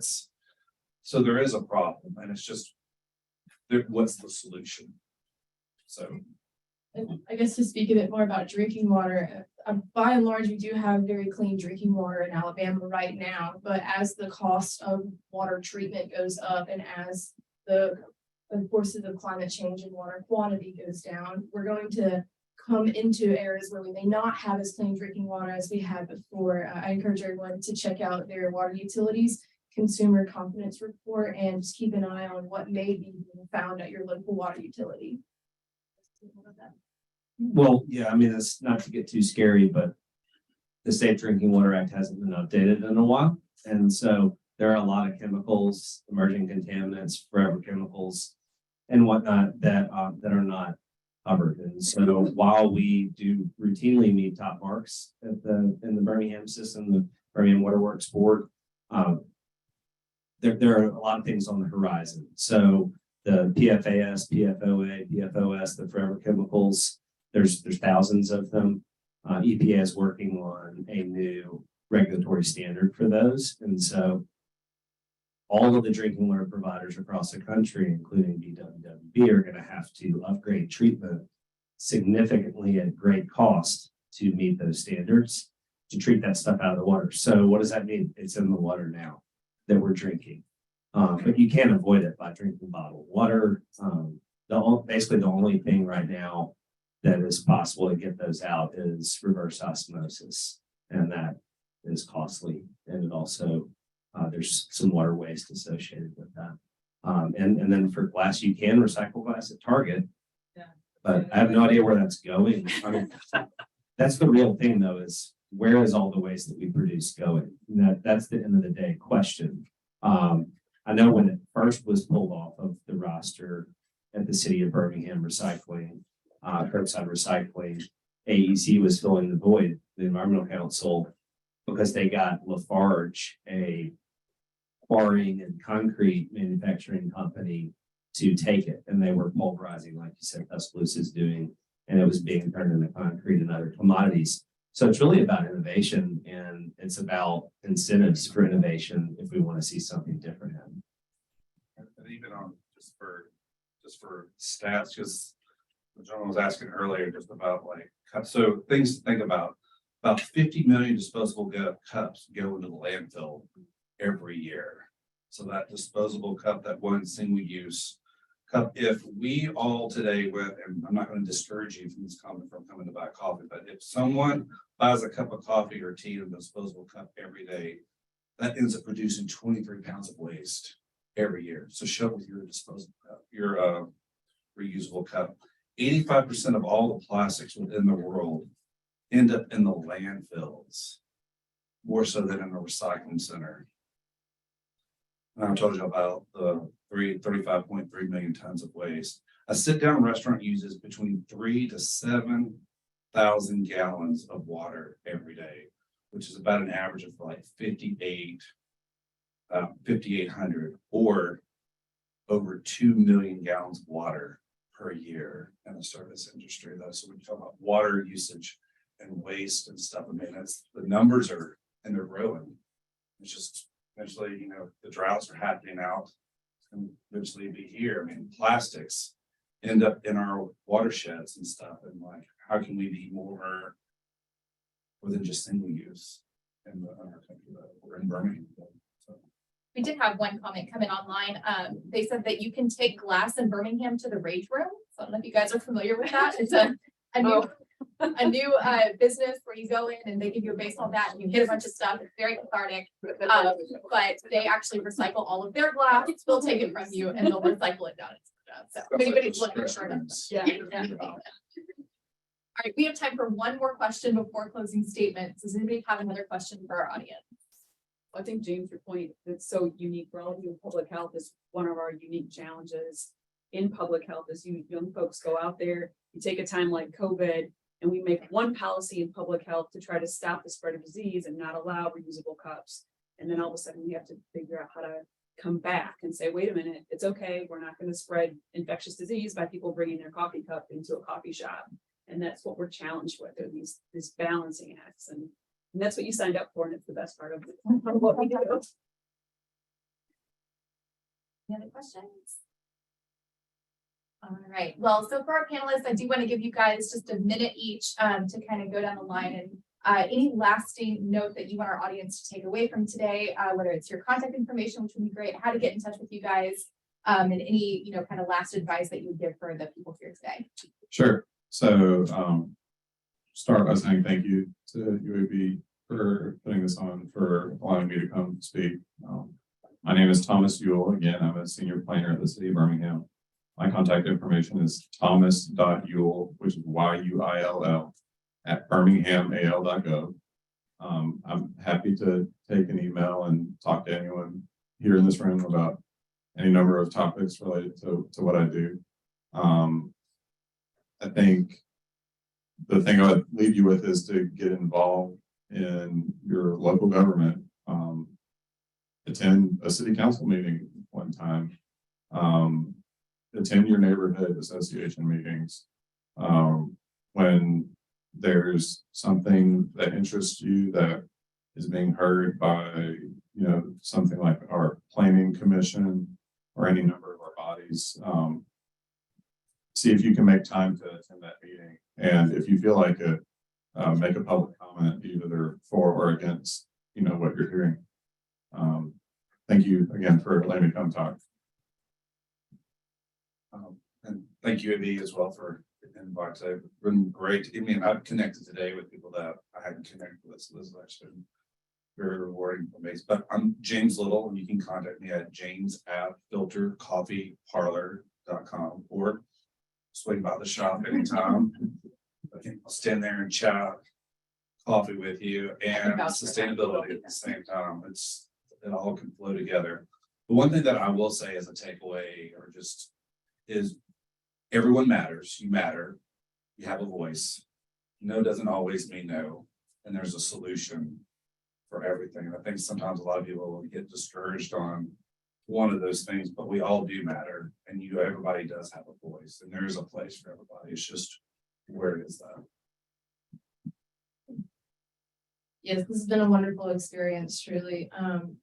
so there is a problem, and it's just what's the solution? So, And I guess to speak a bit more about drinking water, by and large, we do have very clean drinking water in Alabama right now. But as the cost of water treatment goes up and as the forces of climate change and water quantity goes down, we're going to come into areas where we may not have as clean drinking water as we had before. I encourage everyone to check out their water utilities consumer confidence report and just keep an eye on what may be found at your local water utility. Well, yeah, I mean, it's not to get too scary, but the Safe Drinking Water Act hasn't been updated in a while. And so there are a lot of chemicals, emerging contaminants, forever chemicals and whatnot that are not covered. And so while we do routinely meet top marks in the Birmingham system, the Birmingham Water Works Board, there are a lot of things on the horizon. So the PFAS, PFOA, PFOS, the forever chemicals, there's thousands of them. EPA is working on a new regulatory standard for those. And so all of the drinking water providers across the country, including BWWB, are going to have to upgrade treatment significantly at great cost to meet those standards to treat that stuff out of the water. So what does that mean? It's in the water now that we're drinking. But you can't avoid it by drinking bottled water. Basically the only thing right now that is possible to get those out is reverse osmosis. And that is costly. And it also, there's some water waste associated with that. And then for glass, you can recycle glass at Target. Yeah. But I have no idea where that's going. I mean, that's the real thing though, is where is all the waste that we produce going? And that's the end of the day question. I know when it first was pulled off of the roster at the city of Birmingham recycling, curbside recycling, AEC was filling the void, the Environmental Council, because they got Lafarge, a quarrying and concrete manufacturing company, to take it. And they were pulverizing, like you said, Tuscaloosa is doing, and it was being turned into concrete and other commodities. So it's really about innovation, and it's about incentives for innovation if we want to see something different happen. And even on just for stats, because the gentleman was asking earlier just about like cups. So things to think about 50 million disposable cups go into the landfill every year. So that disposable cup, that one single use cup, if we all today went, and I'm not going to discourage you from this comment from coming to buy coffee, but if someone buys a cup of coffee or tea in a disposable cup every day, that ends up producing 23 pounds of waste every year. So show with your disposable cup, your reusable cup. 85% of all the plastics within the world end up in the landfills, more so than in a recycling center. And I told you about the 35.3 million tons of waste. A sit-down restaurant uses between 3,000 to 7,000 gallons of water every day, which is about an average of like 5,800 or over 2 million gallons of water per year in the service industry. Though, so when you talk about water usage and waste and stuff, I mean, that's the numbers are, and they're growing. It's just eventually, you know, the droughts are happening out and eventually be here. I mean, plastics end up in our watersheds and stuff. And like, how can we be more than just single use in our country? We're in Birmingham. So. We did have one comment come in online. They said that you can take glass in Birmingham to the Rage Room. So I don't know if you guys are familiar with that. It's a new business where you go in and they give you a baseball bat and you hit a bunch of stuff. It's very cathartic. But they actually recycle all of their glass. They'll take it from you and they'll recycle it down. So if anybody's looking for it. Yeah. All right, we have time for one more question before closing statements. Does anybody have another question for our audience? I think James, your point that's so unique relative to public health is one of our unique challenges in public health is you young folks go out there, you take a time like COVID, and we make one policy in public health to try to stop the spread of disease and not allow reusable cups. And then all of a sudden we have to figure out how to come back and say, wait a minute, it's okay. We're not going to spread infectious disease by people bringing their coffee cup into a coffee shop. And that's what we're challenged with, are these balancing acts. And that's what you signed up for, and it's the best part of what we do. Any other questions? All right, well, so for our panelists, I do want to give you guys just a minute each to kind of go down the line and any lasting note that you want our audience to take away from today, whether it's your contact information, which would be great, how to get in touch with you guys, and any, kind of last advice that you would give for the people here today. Sure. So start by saying thank you to UAB for putting this on, for allowing me to come speak. My name is Thomas Yule. Again, I'm a senior planner at the city of Birmingham. My contact information is thomas.yule, which is YUILL, at birminghamal.gov. I'm happy to take an email and talk to anyone here in this room about any number of topics related to what I do. I think the thing I would leave you with is to get involved in your local government. Attend a city council meeting one time. Attend your neighborhood association meetings. When there's something that interests you that is being heard by, something like our planning commission or any number of our bodies, see if you can make time to attend that meeting. And if you feel like it, make a public comment either for or against, what you're hearing. Thank you again for letting me come talk. And thank you, Abby, as well for the invite. It's been great. I mean, I've connected today with people that I hadn't connected with, so this is actually very rewarding for me. But I'm James Little, and you can contact me at james@filtercoffeeparlor.com or swing by the shop anytime. I'll stand there and chat coffee with you and sustainability at the same time. It all can flow together. The one thing that I will say as a takeaway is everyone matters. You matter. You have a voice. No doesn't always mean no. And there's a solution for everything. And I think sometimes a lot of people will get discouraged on one of those things, but we all do matter. And everybody does have a voice, and there is a place for everybody. It's just where it is that. Yes, this has been a wonderful experience, truly.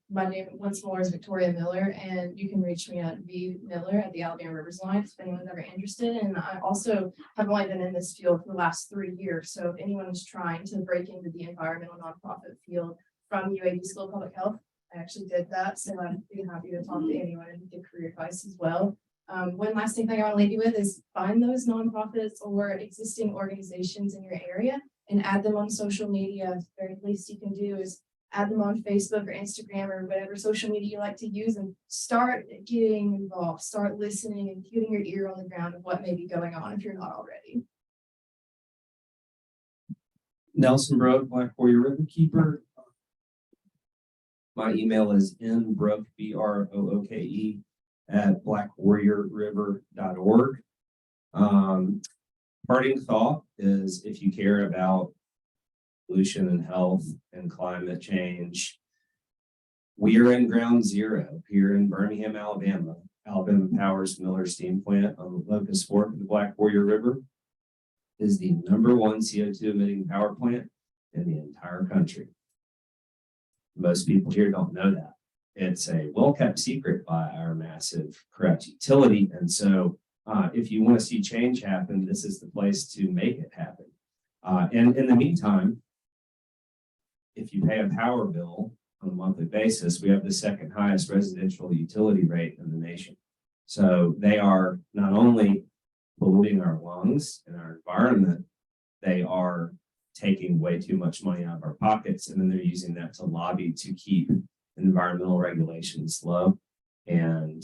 My name once more is Victoria Miller, and you can reach me at vmiller@the-Alabama Rivers Alliance if anyone's ever interested. And I also have only been in this field for the last 3 years. So if anyone is trying to break into the environmental nonprofit field from UAB School of Public Health, I actually did that. So I'd be happy to talk to anyone and give career advice as well. One lasting thing I want to leave you with is find those nonprofits or existing organizations in your area and add them on social media. The very least you can do is add them on Facebook or Instagram or whatever social media you like to use, and start getting involved, start listening and getting your ear on the ground of what may be going on if you're not already. Nelson Brook, Black Warrior River Keeper. My email is nbrooke, BROOKE, @blackwarriorriver.org. Parting thought is, if you care about pollution and health and climate change, we are in ground zero here in Birmingham, Alabama. Alabama Power's Miller Steam Plant on the Locust Fork of the Black Warrior River is the #1 CO2 emitting power plant in the entire country. Most people here don't know that. It's a well-kept secret by our massive corrupt utility. And so if you want to see change happen, this is the place to make it happen. And in the meantime, if you pay a power bill on a monthly basis, we have the second highest residential utility rate in the nation. So they are not only polluting our lungs and our environment, they are taking way too much money out of our pockets, and then they're using that to lobby to keep environmental regulations low and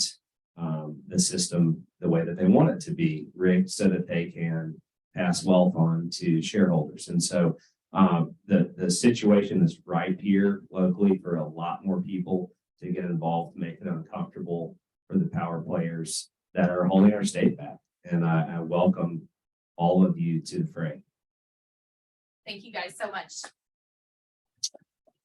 the system the way that they want it to be rigged so that they can pass wealth on to shareholders. And so the situation is ripe here locally for a lot more people to get involved, make it uncomfortable for the power players that are holding our state back. And I welcome all of you to the fray. Thank you guys so much.